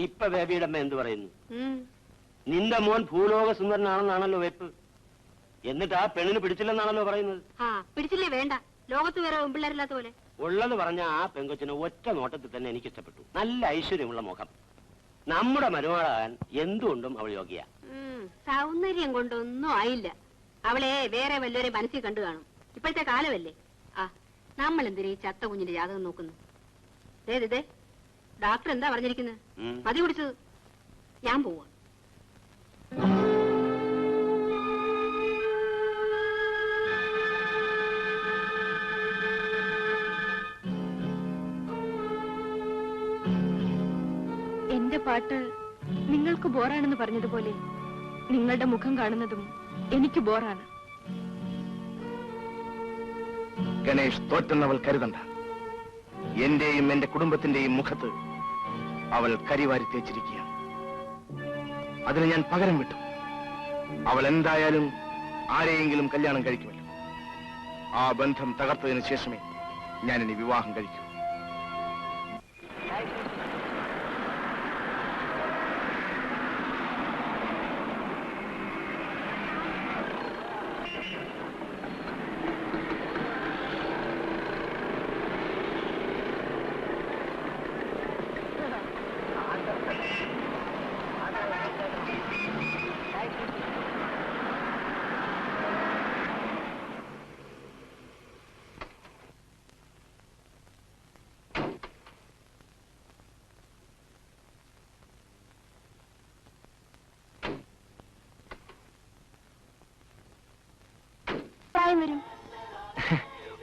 ഇപ്പൊ ബേബിയുടെ അമ്മ എന്ത് പറയുന്നു? നിന്റെ മോൻ ഭൂലോക സുന്ദരനാണെന്നാണല്ലോ വെപ്പ്. എന്നിട്ട് ആ പെണ്ണിന് പിടിച്ചില്ലെന്നാണല്ലോ പറയുന്നത്. പിടിച്ചില്ലേ വേണ്ട, ലോകത്ത് വേറെ പെൺപിള്ളേരില്ലാത്ത പോലെ. ഉള്ളത് പറഞ്ഞ ആ പെങ്കൊച്ചിനെ ഒറ്റ നോട്ടത്തിൽ തന്നെ എനിക്ക് ഇഷ്ടപ്പെട്ടു. നല്ല ഐശ്വര്യമുള്ള മുഖം. നമ്മുടെ മരുമകളാകാൻ എന്തുകൊണ്ടും അവൾ യോഗ്യ. സൗന്ദര്യം കൊണ്ടൊന്നും ആയില്ല. അവളെ വേറെ വല്ലവരെ മനസ്സിൽ കണ്ടു കാണും. ഇപ്പോഴത്തെ കാലമല്ലേ. നമ്മൾ എന്തിനാ ഈ ചത്ത കുഞ്ഞിന്റെ ജാതകം നോക്കുന്നു? ദേ ഡോക്ടർ എന്താ പറഞ്ഞിരിക്കുന്നത്? മതി കുടിച്ചത്. ഞാൻ പോവാ. എന്റെ പാട്ട് നിങ്ങൾക്ക് ബോറാണെന്ന് പറഞ്ഞതുപോലെ നിങ്ങളുടെ മുഖം കാണുന്നതും എനിക്ക് ബോറാണ്. ഗണേഷ് തോറ്റെന്നവൾ കരുതണ്ട. എന്റെയും എന്റെ കുടുംബത്തിന്റെയും മുഖത്ത് അവൾ കരിവാരി തേച്ചിരിക്കുകയാണ്. അതിന് ഞാൻ പകരം വിട്ടു. അവൾ എന്തായാലും ആരെയെങ്കിലും കല്യാണം കഴിക്കുമല്ലോ. ആ ബന്ധം തകർത്തതിനു ശേഷമേ ഞാൻ ഇനി വിവാഹം കഴിക്കൂ.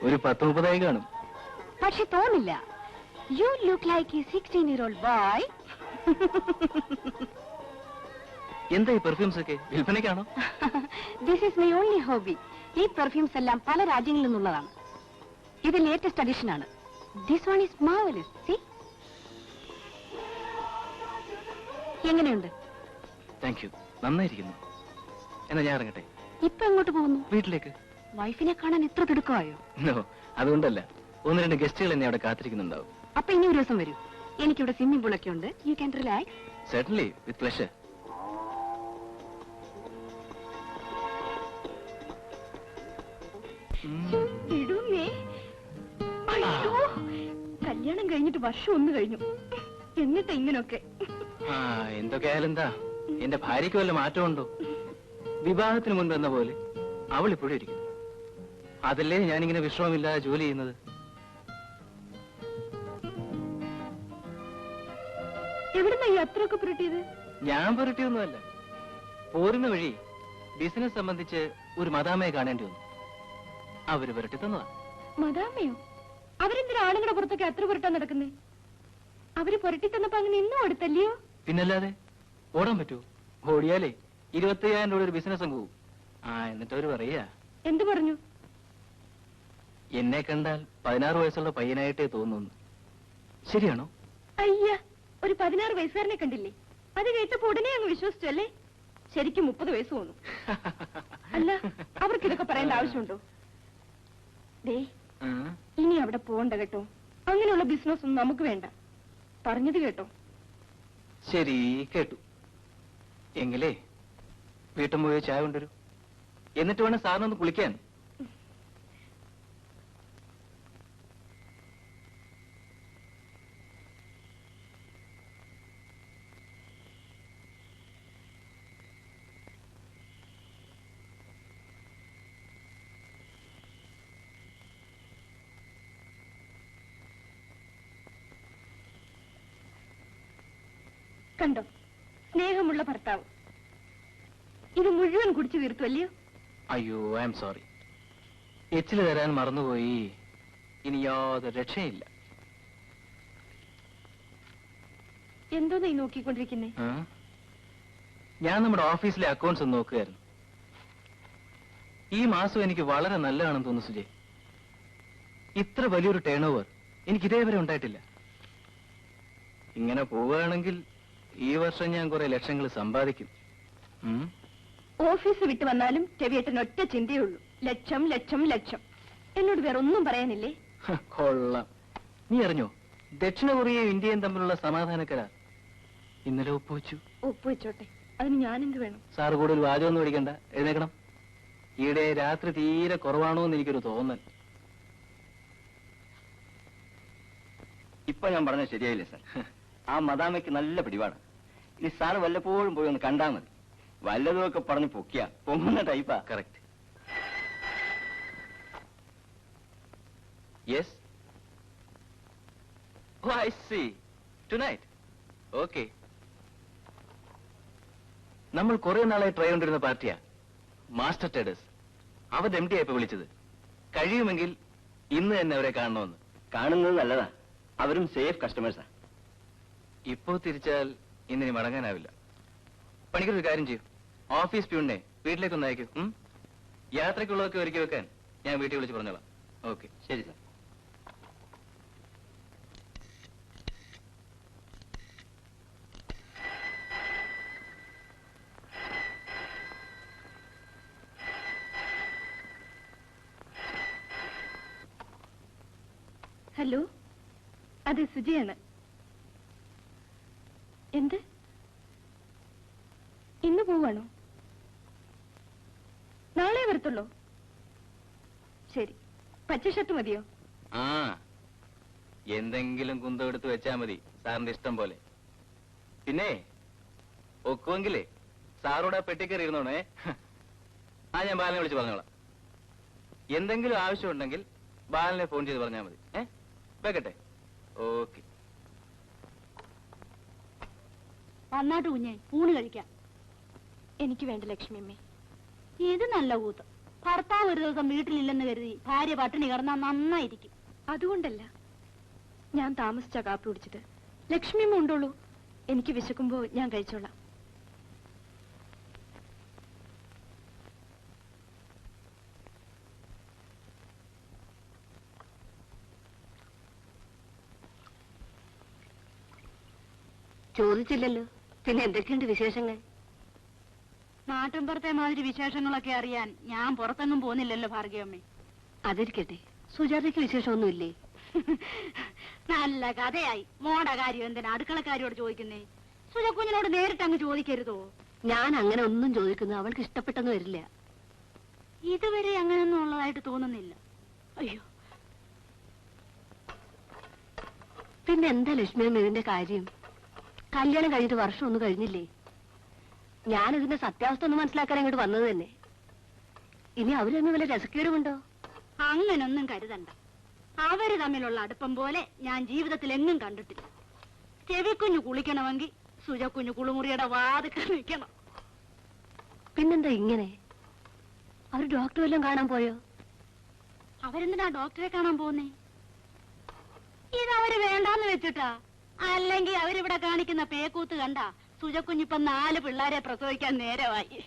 ഒരു 10-30 കാണും. പക്ഷെ തോന്നില്ല. You look like a 16-year-old boy. എന്താ ഈ പെർഫ്യൂംസ് ഒക്കെ വിൽപ്പനയ്ക്കാണോ? This is my only hobby. ഈ പെർഫ്യൂംസ് എല്ലാം പല രാജ്യങ്ങളിൽ നിന്നുള്ളതാണ്. ഇത് ലേറ്റസ്റ്റ് അഡിഷൻ ആണ്. This one is marvellous. See, എങ്ങനെയുണ്ട്? താങ്ക് യു, നന്നായിരിക്കുന്നു. എന്നാ ഞാൻ ഇറങ്ങട്ടെ. ഇപ്പൊ എങ്ങോട്ട് പോകുന്നു? വീട്ടിലേക്ക്. വൈഫിനെ കാണാൻ ഇത്ര തിടുക്കമായോ? നോ, അതുകൊണ്ടല്ല. 1-2 ഗസ്റ്റുകൾ എന്നെ അവിടെ കാത്തിരിക്കുന്നുണ്ടാവും. അപ്പൊ ഇനി ഒരു ദിവസം വരൂ. എനിക്കിവിടെ സ്വിമ്മിംഗ് പൂളൊക്കെ ഉണ്ട്. You can relax. Certainly, with pleasure. അയ്യോ, കല്യാണം കഴിഞ്ഞിട്ട് വർഷം 1 കഴിഞ്ഞു. എന്നിട്ട് ഇങ്ങനൊക്കെ. എന്തൊക്കെയായാലും എന്താ, എന്റെ ഭാര്യയ്ക്ക് വല്ല മാറ്റമുണ്ടോ? വിവാഹത്തിന് മുൻപ് എന്ന പോലെ അവൾ ഇപ്പോഴും ഇരിക്കുന്നു. അതല്ലേ ഞാനിങ്ങനെ വിശ്രമമില്ലാതെ ജോലി ചെയ്യുന്നത്. എവിടുന്ന ഈ അത്രയൊക്കെ പുരട്ടിയത്? ഞാൻ പുരട്ടിയൊന്നുമല്ല. പോരുന്ന വഴി ബിസിനസ് സംബന്ധിച്ച് ഒരു മദാമയെ കാണേണ്ടി വന്നു. അവര് പുരട്ടി തന്നതാ. മദാമയോ? അവരെന്തിനാ ആണുങ്ങളുടെ പുറത്തൊക്കെ അത്ര പുരട്ടാൻ നടക്കുന്നേ? അവര് പുരട്ടി തന്നപ്പോ അങ്ങനെ ഇന്നും ഓടത്തല്ലയോ? പിന്നല്ലാതെ ഓടാൻ പറ്റുമോ? ഓടിയാലേ 25,000 രൂപ ഒരു ബിസിനസ് അങ്ങ് പോവും. എന്നിട്ട് അവര് പറയാ. എന്ത് പറഞ്ഞു? എന്നെ കണ്ടാൽ 16 വയസ്സുള്ള പയ്യനായിട്ടേ തോന്നുന്നു. ശരിയാണോ? അയ്യ, ഒരു 16 വയസ്സുകാരനെ കണ്ടില്ലേ? അത് കേട്ടപ്പോ ഉടനെ അങ്ങ് വിശ്വസിച്ചു അല്ലേ? ശരിക്കും 30 വയസ്സ് തോന്നും. അല്ല, അവർക്ക് ഇതൊക്കെ പറയേണ്ട ആവശ്യമുണ്ടോ? ദേ, ഇനി അവിടെ പോകണ്ട കേട്ടോ. അങ്ങനെയുള്ള ബിസിനസ് ഒന്നും നമുക്ക് വേണ്ട. പറഞ്ഞത് കേട്ടോ? ശരി, കേട്ടു. എങ്കിലേ വീട്ടിൽ പോയി ചായ കൊണ്ടുവരൂ. എന്നിട്ട് വേണം സാറിനൊന്ന് കുളിക്കാൻ. കണ്ടോ, സ്നേഹമുള്ള ഭർത്താവ്. ഇത് മുഴുവൻ കുടിച്ചു തീർത്തു അല്ലയോ? അയ്യോ, ഐ എം സോറി. എച്ചില് തരാൻ മറന്നുപോയി. ഇനി യാതൊരു രക്ഷയില്ല. എന്തോ നീ നോക്കിക്കൊണ്ടിരിക്കുന്നേ? ഞാൻ നമ്മുടെ ഓഫീസിലെ അക്കൗണ്ട്സ് ഒന്ന് നോക്കുകയായിരുന്നു. ഈ മാസം എനിക്ക് വളരെ നല്ലതാണെന്ന് തോന്നുന്നു സുജയ്. ഇത്ര വലിയൊരു ടേൺ ഓവർ എനിക്ക് ഇതേവരെ ഉണ്ടായിട്ടില്ല. ഇങ്ങനെ പോവുകയാണെങ്കിൽ ഈ വർഷം ഞാൻ കുറെ ലക്ഷങ്ങൾ സമ്പാദിക്കും. ഓഫീസ് വിട്ടു വന്നാലും ചെവിയേട്ടന് ഒറ്റ ചിന്തയുള്ളൂ. ലക്ഷം ലക്ഷം ലക്ഷം. എന്നോട് വേറെ ഒന്നും പറയാനില്ലേ? കൊള്ളാം. നീ അറിഞ്ഞോ, ദക്ഷിണ കൊറിയയും ഇന്ത്യയും തമ്മിലുള്ള സമാധാന കരാർ ഇന്നലെ ഒപ്പുവെച്ചു. ഒപ്പുവെച്ചോട്ടെ, അതിന് ഞാനെന്ത് വേണം? സാറ് കൂടുതൽ വാചകമൊന്നും പിടിക്കണ്ട, എഴുന്നേക്കണം. ഈയിടെ രാത്രി തീരെ കുറവാണോ എന്ന് എനിക്കൊരു തോന്നൽ. ഇപ്പൊ ഞാൻ പറഞ്ഞത് ശരിയായില്ലേ സാർ? ആ മദാമയ്ക്ക് നല്ല പിടിപാടാണ്. ഇനി സാർ വല്ലപ്പോഴും പോയി ഒന്ന് കണ്ടാ മതി. വല്ലതുമൊക്കെ പറഞ്ഞ് പൊക്കിയ പൊങ്ങുന്ന ടൈപ്പാ. Correct. Yes. Oh I see. Tonight. Okay. നമ്മൾ കുറെ നാളായി ട്രൈ കൊണ്ടിരുന്ന പാർട്ടിയാ മാസ്റ്റർ ട്രേഡേഴ്സ്. അവരുടെ എം ഡി ആയിപ്പോ വിളിച്ചത്. കഴിയുമെങ്കിൽ ഇന്ന് തന്നെ അവരെ കാണണമെന്ന്. കാണുന്നത് നല്ലതാ. അവരും സേഫ് കസ്റ്റമേഴ്സാ. ഇപ്പോ തിരിച്ചാൽ ഇന്നിനി മടങ്ങാനാവില്ല. പണിക്കൊരു കാര്യം ചെയ്യും, ഓഫീസ് പ്യൂണിനെ വീട്ടിലേക്കൊന്ന് അയക്കൂ. യാത്രയ്ക്കുള്ളതൊക്കെ ഒരുക്കി വെക്കാൻ ഞാൻ വീട്ടിൽ വിളിച്ച് പറഞ്ഞോളാം. ഓക്കെ. ശരി സാർ. ഹലോ, അതെ സുജിയാണ്. എന്ത്, ഇന്ന് പോവാണോ? നാളെ വരത്തുള്ളൂ? ശരി, പച്ച ഷർട്ട് മതിയോ? ആ, എന്തെങ്കിലും കുന്തം എടുത്ത് വെച്ചാ മതി, സാറിന്റെ ഇഷ്ടം പോലെ. പിന്നെ ഒക്കുമെങ്കിലേ സാറോട് ആ പെട്ടിക്കറി ഇരുന്നോണേ. ആ, ഞാൻ ബാലനെ വിളിച്ച് പറഞ്ഞോളാം. എന്തെങ്കിലും ആവശ്യമുണ്ടെങ്കിൽ ബാലനെ ഫോൺ ചെയ്ത് പറഞ്ഞാൽ മതി. വെക്കട്ടെ? ഓക്കെ. വന്നാട്ട് കുഞ്ഞെ, ഊണ് കഴിക്കാം. എനിക്ക് വേണ്ട ലക്ഷ്മി അമ്മേ. ഇത് നല്ല കൂത്ത്. ഭർത്താവ് ഒരു ദിവസം വീട്ടിലില്ലെന്ന് കരുതി ഭാര്യ പട്ടിണി കിടന്നാൽ നന്നായിരിക്കും. അതുകൊണ്ടല്ല ഞാൻ താമസിച്ച കാപ്പി കുടിച്ചത്. ലക്ഷ്മി അമ്മ ഉണ്ടോളൂ, എനിക്ക് വിശക്കുമ്പോ ഞാൻ കഴിച്ചോളാം. ചോദിച്ചില്ലല്ലോ, പിന്നെ എന്തൊക്കെയുണ്ട് വിശേഷങ്ങൾ? നാട്ടിൻപുറത്തെ മാതിരി വിശേഷങ്ങളൊക്കെ അറിയാൻ ഞാൻ പുറത്തെങ്ങും പോകുന്നില്ലല്ലോ ഭാർഗവമ്മേ. അതിരിക്കട്ടെ, സുജാതയ്ക്ക് വിശേഷമൊന്നുമില്ലേ? നല്ല കഥയായി. മോടെ കാര്യം എന്തിനാ അടുക്കളക്കാരിയോട് ചോദിക്കുന്നേ? സുജക്കുഞ്ഞിനോട് നേരിട്ട് അങ്ങ് ചോദിക്കരുതോ? ഞാൻ അങ്ങനെ ഒന്നും ചോദിക്കുന്നു അവൾക്ക് ഇഷ്ടപ്പെട്ടെന്ന് വരില്ല. ഇതുവരെ അങ്ങനെയൊന്നും ഉള്ളതായിട്ട് തോന്നുന്നില്ല. അയ്യോ, പിന്നെ എന്താ ലക്ഷ്മിയമ്മ ഇതിന്റെ കാര്യം? കല്യാണം കഴിഞ്ഞിട്ട് വർഷം ഒന്നും കഴിഞ്ഞില്ലേ? ഞാനിതിന്റെ സത്യാവസ്ഥ ഒന്ന് മനസ്സിലാക്കാൻ ഇങ്ങോട്ട് വന്നത് തന്നെ. ഇനി അവരൊന്നും വല്ല രസക്കേടുമുണ്ടോ? അങ്ങനൊന്നും കരുതണ്ട. അവര് തമ്മിലുള്ള അടുപ്പം പോലെ ഞാൻ ജീവിതത്തിൽ എങ്ങും കണ്ടിട്ടില്ല. ചെവിക്കുഞ്ഞു കുളിക്കണമെങ്കിൽ സുജക്കുഞ്ഞു കുളിമുറിയുടെ വാതിക്കൽ നിൽക്കണം. പിന്നെന്താ ഇങ്ങനെ? അവർ ഡോക്ടറെ വല്ലതും കാണാൻ പോയോ? അവരെന്തിനാ ഡോക്ടറെ കാണാൻ പോകുന്നേ? ഇതവര് വേണ്ടാന്ന് വെച്ചിട്ടാ. അല്ലെങ്കിൽ അവരിവിടെ കാണിക്കുന്ന പേക്കൂത്ത് കണ്ട സുജക്കുഞ്ഞിപ്പം 4 പിള്ളേരെ പ്രസവിക്കാൻ നേരമായി.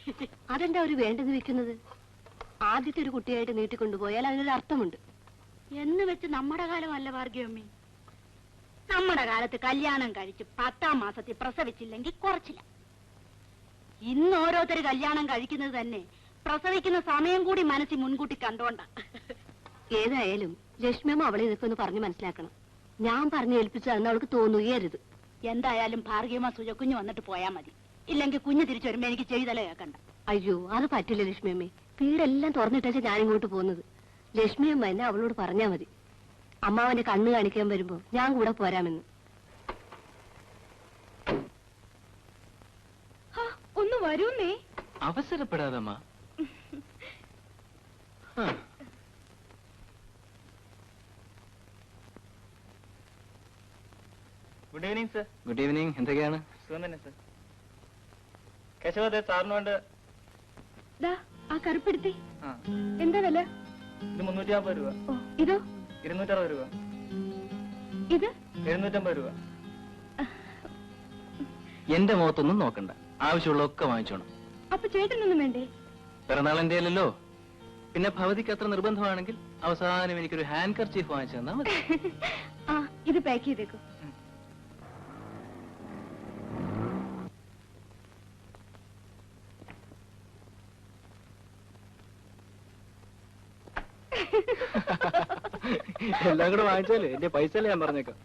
അതെന്താ അവര് വേണ്ടെന്ന് വെക്കുന്നത്? ആദ്യത്തെ ഒരു കുട്ടിയായിട്ട് നീട്ടിക്കൊണ്ടുപോയാൽ അതിനൊരു അർത്ഥമുണ്ട്. എന്ന് വെച്ച് നമ്മുടെ കാലമല്ല ഭാർഗവമ്മേ. നമ്മുടെ കാലത്ത് കല്യാണം കഴിച്ച് 10ാം മാസത്തിൽ പ്രസവിച്ചില്ലെങ്കിൽ കുറച്ചില്ല. ഇന്ന് ഓരോരുത്തർ കല്യാണം കഴിക്കുന്നത് തന്നെ പ്രസവിക്കുന്ന സമയം കൂടി മനസ്സിൽ മുൻകൂട്ടി കണ്ടോണ്ട. ഏതായാലും ലക്ഷ്മിയമ്മ അവളെ ഇതൊക്കെ ഒന്ന് പറഞ്ഞു മനസ്സിലാക്കണം. ഞാൻ പറഞ്ഞു ഏൽപ്പിച്ചതെന്ന് അവൾക്ക് തോന്നുകയരുത്. എന്തായാലും ഭാർഗവമ്മ സുജക്കുഞ്ഞ് വന്നിട്ട് പോയാൽ മതി. ഇല്ലെങ്കിൽ കുഞ്ഞ് തിരിച്ചു വരുമ്പോ എനിക്ക് ചെയ്തല കേൾക്കണ്ട. അയ്യോ, അത് പറ്റില്ല ലക്ഷ്മിയമ്മേ. വീടെല്ലാം തുറന്നിട്ടാ ഞാൻ ഇങ്ങോട്ട് പോകുന്നത്. ലക്ഷ്മിയമ്മ എന്നെ അവളോട് പറഞ്ഞാ മതി. അമ്മാവന്റെ കണ്ണ് കാണിക്കാൻ വരുമ്പോ ഞാൻ കൂടെ പോരാമെന്ന്. ഒന്ന് വരൂന്നേ. അവസരപ്പെടാതമ്മ. Good evening sir. Good evening. എന്തൊക്കെയാണ്? സുഖം തന്നെ സർ. കേശവ സാറിന് വേണ്ട ദാ ആ കറുപ്പെടുത്തി. ആ, എന്താ വില? ഇത് 350 രൂപ. ഓ, ഇതോ? 260 രൂപ. ഇത് 750 രൂപ. എന്റെ മുഖത്തൊന്നും നോക്കണ്ട, ആവശ്യമുള്ളതൊക്കെ വാങ്ങിച്ചോണം. അപ്പൊ ചേട്ടനൊന്നും വേണ്ടേ? പിറന്നാൾ എന്റെ അല്ലല്ലോ. പിന്നെ ഭവതിക്ക് അത്ര നിർബന്ധമാണെങ്കിൽ അവസാനം എനിക്കൊരു ഹാൻഡ് കർച്ചീഫ് വാങ്ങിച്ചു തന്നാ മതി. ആ, ഇത് പാക്ക് ചെയ്തേക്കോ. എല്ലാം കൂടെ വാങ്ങിച്ചാലേ എന്റെ പൈസ അല്ലേ ഞാൻ പറഞ്ഞേക്കാം.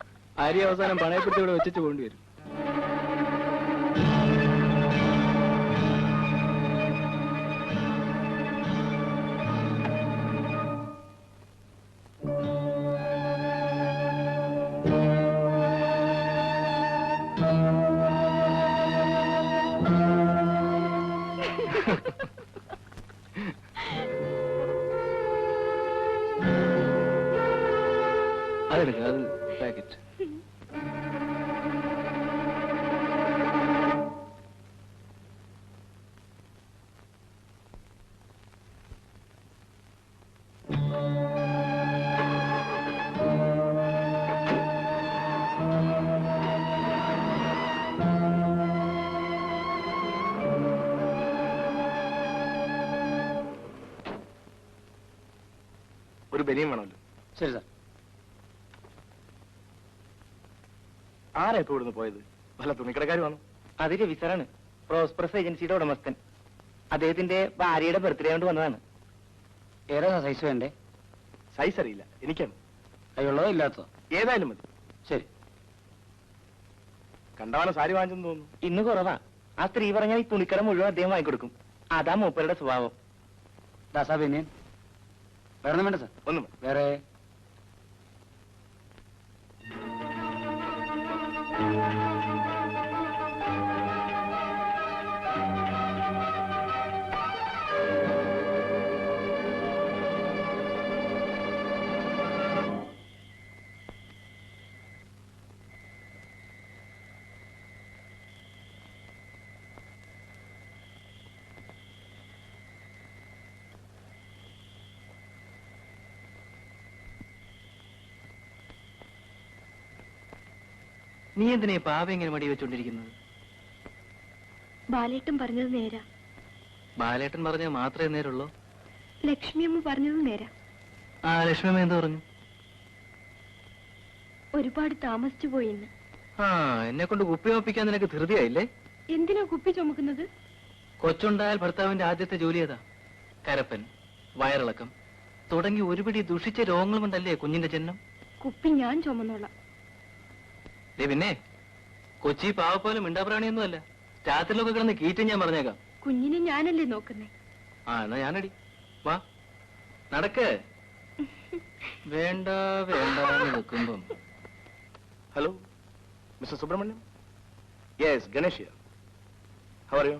അരി അവസാനം പണയപ്പെടുത്തി ഇവിടെ വെച്ചിട്ട് പോകേണ്ടി വരും. അതെടുക്ക, അത് പാക്കറ്റ്. ഒരു ബനിയും വേണമല്ലോ. ശരി സാർ. ആരാ ഇപ്പൊ ഇവിടുന്ന് പോയത്? വല്ല തുണിക്കടക്കാരുമാണോ? അത് രവി സാറാണ്, പ്രോസ്പെറസ് ഏജൻസിയുടെ ഉടമസ്ഥൻ. അദ്ദേഹത്തിന്റെ ഭാര്യയുടെ ബർത്ത്ഡേ കൊണ്ട് വന്നതാണ്. ഏതാ സൈസ് വേണ്ടേ? സൈസ് അറിയില്ല, എനിക്കാണ്. കൈയുള്ളതോ ഇല്ലാത്തതോ? ഏതായാലും മതി. ശരി. കണ്ടവാനം സാരി വാങ്ങിച്ചെന്ന് തോന്നുന്നു. ഇന്ന് കുറവാ. ആ സ്ത്രീ പറഞ്ഞാൽ ഈ തുണിക്കട മുഴുവൻ അദ്ദേഹം വാങ്ങിക്കൊടുക്കും. അതാ മൂപ്പരുടെ സ്വഭാവം. ദാസാ ബനിയൻ വേറെ വേണ്ട സാർ? ഒന്നും വേറെ നീ എന്തിനാ പാവ ഇങ്ങനെ മടി വെച്ചോണ്ടിരിക്കുന്നത്? ബാലേട്ടൻ പറഞ്ഞത് നേരാ. ബാലേട്ടൻ പറഞ്ഞത് മാത്രമേ നേരുള്ളൂ? ലക്ഷ്മിയമ്മ പറഞ്ഞത് നേരാ. ആ, ലക്ഷ്മിയമ്മ എന്ത് പറഞ്ഞു? ഒരുപാട് താമസിച്ചു പോയി ഇന്ന്. ആ, എന്നെ കൊണ്ട് കുപ്പി ഒപ്പിക്കാൻ നിനക്ക് ധൃതിയായില്ലേ? എന്തിനാ കുപ്പി ചുമക്കുന്നത്? കൊച്ചുണ്ടായാൽ ഭർത്താവിന്റെ ആദ്യത്തെ ജോലി ഏതാ? കരപ്പൻ, വയറിളക്കം തുടങ്ങി ഒരുപിടി ദുഷിച്ച രോഗങ്ങൾ കൊണ്ടല്ലേ കുഞ്ഞിന്റെ ജന്മം. കുപ്പി ഞാൻ ചുമന്നോളാം. പിന്നെ കൊച്ചി പാവപ്പോലെ മിണ്ടാപ്രാണിയൊന്നും അല്ല. രാത്രിയിലൊക്കെ കിടന്ന് കീറ്റും ഞാൻ പറഞ്ഞേക്കാം. കുഞ്ഞിനെ ഞാനല്ലേ നോക്കുന്നേ. ആ, എന്നാ ഞാനടി. വാ നടക്ക്. വേണ്ട വേണ്ട നിൽക്കുമ്പം. Hello mister Subrahmanyam. Yes, Ganesh. How are you?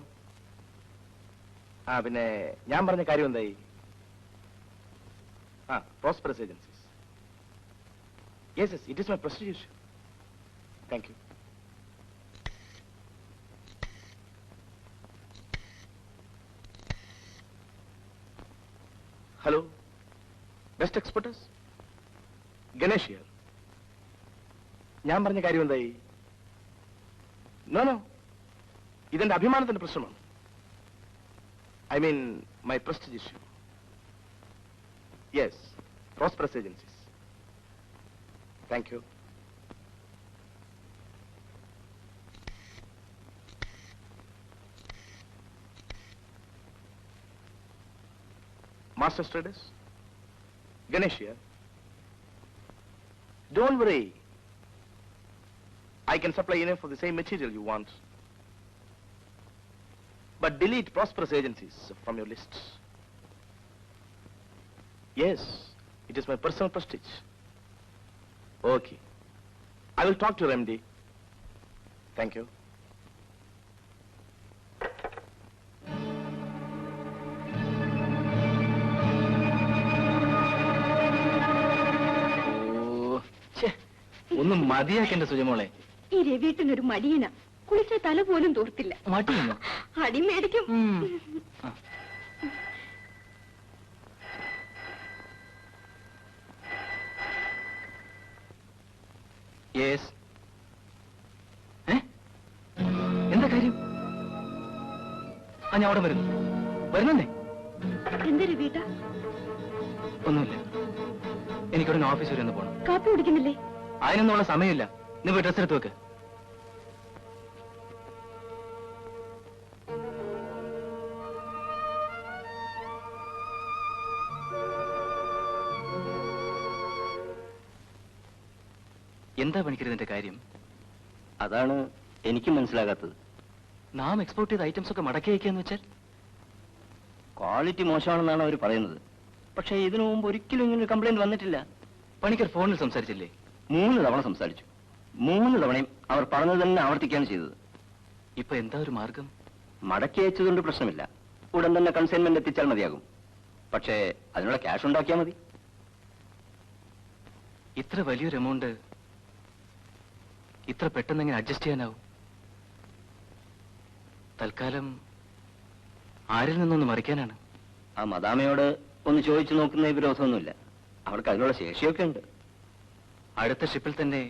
ആ, പിന്നെ ഞാൻ പറഞ്ഞ കാര്യം എന്തായി? ആ, prosperous agencies. Yes yes, it is my prestigious. Thank you. Hello, best experts Ganesh here. ഞാൻ പറഞ്ഞ കാര്യം എന്തായി? നോ നോ, ഇതെന്റെ അഭിമാനത്തിന്റെ പ്രശ്നമാണ്. I mean my prestige issue. Yes, prosperous agencies. Thank you. Master Traders, Ganesh here. Don't worry, I can supply enough of the same material you want. But delete prosperous agencies from your list. Yes, it is my personal prestige. Okay, I will talk to your MD. Thank you. ഒന്ന് മതിയാക്കേണ്ട സുജമോളെ. ഈ രവിയേട്ടനൊരു മടിയനാ. കുളിച്ച തല പോലും തോർത്തില്ല. മടിയെന്നോ? അടി മേടിക്കും. Yes. എന്താ കാര്യം? ആ, ഞാൻ അവിടെ വരുന്നേ. എന്താ രവിയേട്ടാ? ഒന്നുമില്ല, എനിക്കൊരു ഓഫീസ് വരെ ഒന്ന് പോകണം. കാപ്പി കുടിക്കുന്നില്ലേ? അതിനൊന്നുള്ള സമയമില്ല. നീ പോയി ഡ്രസ് എടുത്ത് വെക്ക്. എന്താ പണിക്കർ ഇതിന്റെ കാര്യം? അതാണ് എനിക്കും മനസ്സിലാകാത്തത്. നാം എക്സ്പോർട്ട് ചെയ്ത ഐറ്റംസ് ഒക്കെ മടക്കി അയക്കാന്ന് വെച്ചാൽ? ക്വാളിറ്റി മോശമാണെന്നാണ് അവർ പറയുന്നത്. പക്ഷേ ഇതിനു മുമ്പ് ഒരിക്കലും ഇങ്ങനെ കംപ്ലൈന്റ് വന്നിട്ടില്ല. പണിക്കർ ഫോണിൽ സംസാരിച്ചില്ലേ? 3 തവണ സംസാരിച്ചു. 3 തവണയും അവർ പറഞ്ഞത് തന്നെ ആവർത്തിക്കുകയാണ് ചെയ്തത്. ഇപ്പൊ എന്താ ഒരു മാർഗം? മടക്കി അയച്ചതുകൊണ്ട് പ്രശ്നമില്ല. ഉടൻ തന്നെ കൺസൈൻമെന്റ് എത്തിച്ചാൽ മതിയാകും. പക്ഷേ അതിനുള്ള ക്യാഷ് ഉണ്ടാക്കിയാൽ മതി. ഇത്ര വലിയൊരു എമൗണ്ട് ഇത്ര പെട്ടെന്ന് എങ്ങനെ അഡ്ജസ്റ്റ് ചെയ്യാനാവും? തൽക്കാലം ആരിൽ നിന്നൊന്ന് മറിക്കാനാണ്? ആ മദാമയോട് ഒന്ന് ചോദിച്ചു നോക്കുന്ന വിരോധമൊന്നുമില്ല. അവർക്ക് അതിനുള്ള ശേഷിയൊക്കെ ഉണ്ട്. അടുത്ത ഷിപ്പിൽ തന്നെ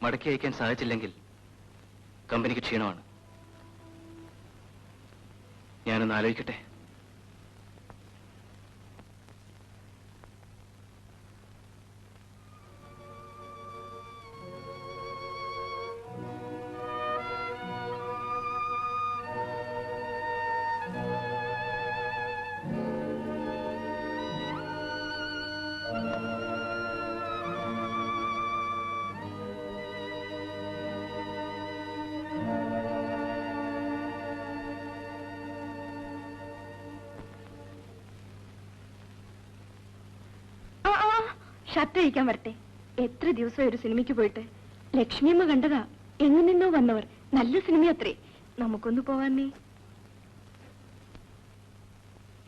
മടക്കി അയക്കാൻ സാധിച്ചില്ലെങ്കിൽ കമ്പനിക്ക് ക്ഷീണമാണ്. ഞാനൊന്ന് ആലോചിക്കട്ടെ. ഷർട്ട് അഴിക്കാൻ വരട്ടെ. എത്ര ദിവസമായി ഒരു സിനിമയ്ക്ക് പോയിട്ട്. ലക്ഷ്മിയമ്മ കണ്ടതാ. എങ്ങു നിന്നോ വന്നവർ. നല്ല സിനിമയത്രേ. നമുക്കൊന്ന് പോവാന്നേ.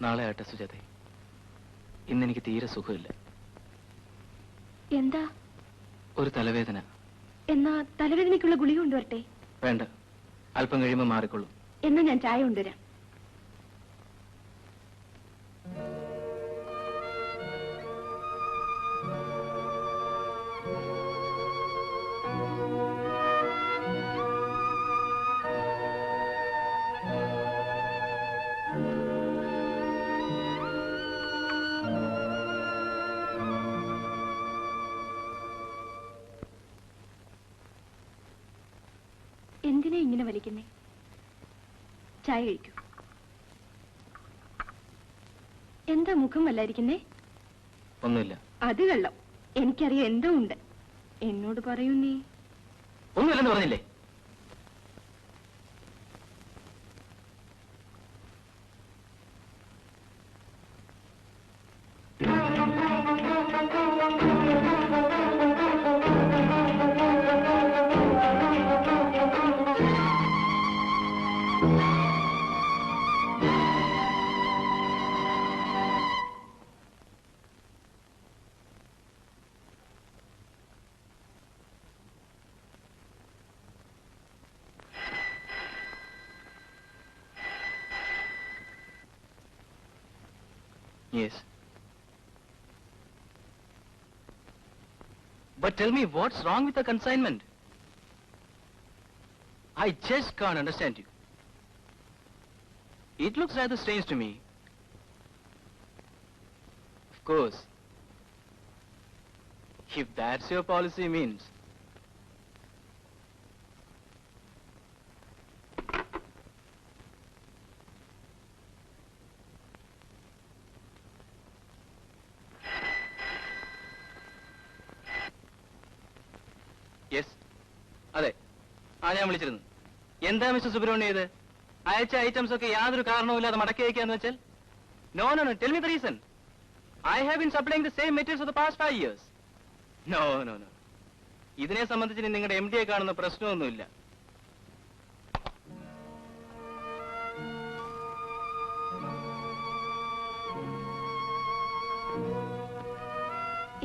നാളെ ആട്ടെ സുജാതെ. ഇന്നെനിക്ക് തീരെ സുഖമില്ല. എന്താ? ഒരു തലവേദന. എന്നാ തലവേദനയ്ക്കുള്ള ഗുളിക കൊണ്ടുവരട്ടെ? വേണ്ട, അല്പം കഴിയുമ്പോൾ മാറിക്കൊള്ളും. എന്നാ ഞാൻ ചായ കൊണ്ടുവരാം. എന്തിനാ ഇങ്ങനെ വലിക്കുന്നേ? ചായ കഴിക്കൂ. എന്താ മുഖം വല്ലായിരിക്കുന്നേ? ഒന്നുമില്ല. അത് കള്ളം. എനിക്കറിയാം എന്തോ ഉണ്ട്. എന്നോട് പറയൂ. നീ ഒന്നുമില്ലെന്ന് പറഞ്ഞില്ലേ? Yes. But tell me, what's wrong with the consignment? I just can't understand you. It looks rather strange to me. Of course, if that's your policy means. Yes, അതെ. ഞാൻ വിളിച്ചിരുന്നു. എന്താ മിസ്റ്റർ സുബ്രഹ്മണ്യ ഇത്? അയച്ച ഐറ്റംസ് ഒക്കെ യാതൊരു കാരണവുമില്ലാതെ മടക്കി അയക്കാന്ന് വെച്ചാൽ? No no no, tell me the reason. I have been supplying the same materials for the past 5 years. No no no, ഇതിനെ സംബന്ധിച്ച് നിങ്ങളുടെ MD കാണുന്ന പ്രശ്നമൊന്നുമില്ല.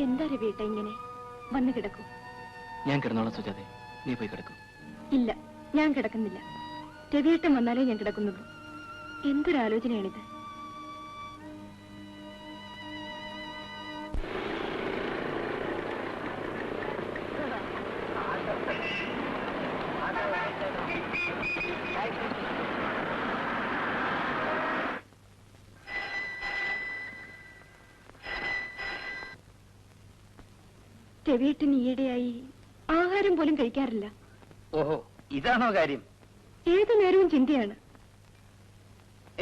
എന്താ രവിയേട്ട ഇങ്ങനെ? വന്ന് കിടക്കൂ. ഞാൻ കിടന്നോളാം സുജാതെ, നീ പോയി കിടക്കൂ. ഇല്ല, ഞാൻ കിടക്കുന്നില്ല. രവിയേട്ടൻ വന്നാലേ ഞാൻ കിടക്കുന്നുള്ളൂ. എന്തൊരാലോചനയാണിത്? രവിയേട്ടൻ ഈയിടെയായി ആഹാരം പോലും കഴിക്കാറില്ല. ഓഹോ, ഇതാണോ കാര്യം? ഏതു നേരവും ചിന്തയാണ്.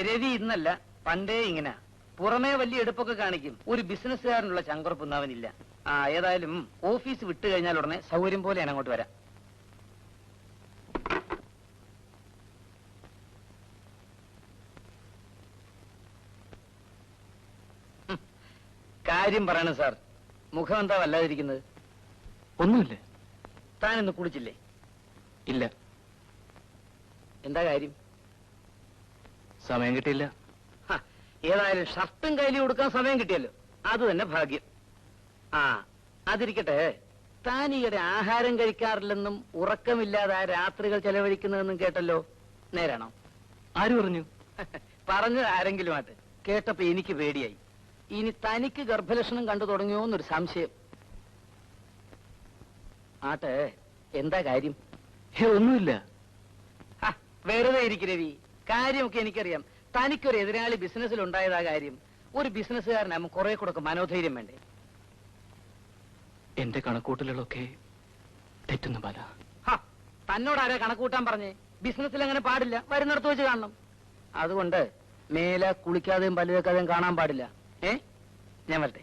രവി ഇന്നല്ല, പണ്ടേ ഇങ്ങനെ. പുറമേ വലിയ എടുപ്പൊക്കെ കാണിക്കും. ഒരു ബിസിനസ്സുകാരനുള്ള ചങ്കുറപ്പൊന്നും അവനില്ല. ആ ഏതായാലും ഓഫീസ് വിട്ടു കഴിഞ്ഞാൽ ഉടനെ സൗകര്യം പോലെ ഞാൻ അങ്ങോട്ട് വരാം. കാര്യം പറയണം സാർ. മുഖം എന്താ വല്ലാതിരിക്കുന്നത്? ഒന്നുമില്ല. താനിന്ന് കുളിച്ചില്ലേ? ഇല്ല, എന്താ കാര്യം? സമയം കിട്ടിയില്ല. ഹ, ഏതായാലും ഷർട്ടും കയ്യിലും കൊടുക്കാൻ സമയം കിട്ടിയല്ലോ, അത് തന്നെ ഭാഗ്യം. ആ അതിരിക്കട്ടെ, താൻ ഈയിടെ ആഹാരം കഴിക്കാറില്ലെന്നും ഉറക്കമില്ലാതെ ആ രാത്രികൾ ചെലവഴിക്കുന്നതെന്നും കേട്ടല്ലോ, നേരാണോ? ആര് പറഞ്ഞു? പറഞ്ഞത് ആരെങ്കിലും ആട്ടെ, കേട്ടപ്പോ എനിക്ക് പേടിയായി. ഇനി തനിക്ക് ഗർഭലക്ഷണം കണ്ടു തുടങ്ങിയോ എന്നൊരു സംശയം. ആട്ടെ, എന്താ കാര്യം? ഒന്നുമില്ല. വെറുതെ ഇരിക്കും രവി, കാര്യമൊക്കെ എനിക്കറിയാം. തനിക്കൊരു എതിരാളി ബിസിനസ്സിൽ ഉണ്ടായതാ കാര്യം. ഒരു ബിസിനസ്സുകാരനാകുമ്പോൾ കുറെ കൂടെ മനോധൈര്യം വേണ്ടേ? എന്റെ കണക്കൂട്ടലുകളൊക്കെ തെറ്റുന്നു ബാല. തന്നോട് ആരാ കണക്കൂട്ടാൻ പറഞ്ഞേ? ബിസിനസ്സിൽ അങ്ങനെ പാടില്ല, വരുന്നിടത്ത് വെച്ച് കാണണം. അതുകൊണ്ട് മേലെ കുളിക്കാതെയും പല്ല് വെക്കാതെയും കാണാൻ പാടില്ല. ഞാൻ വരട്ടെ.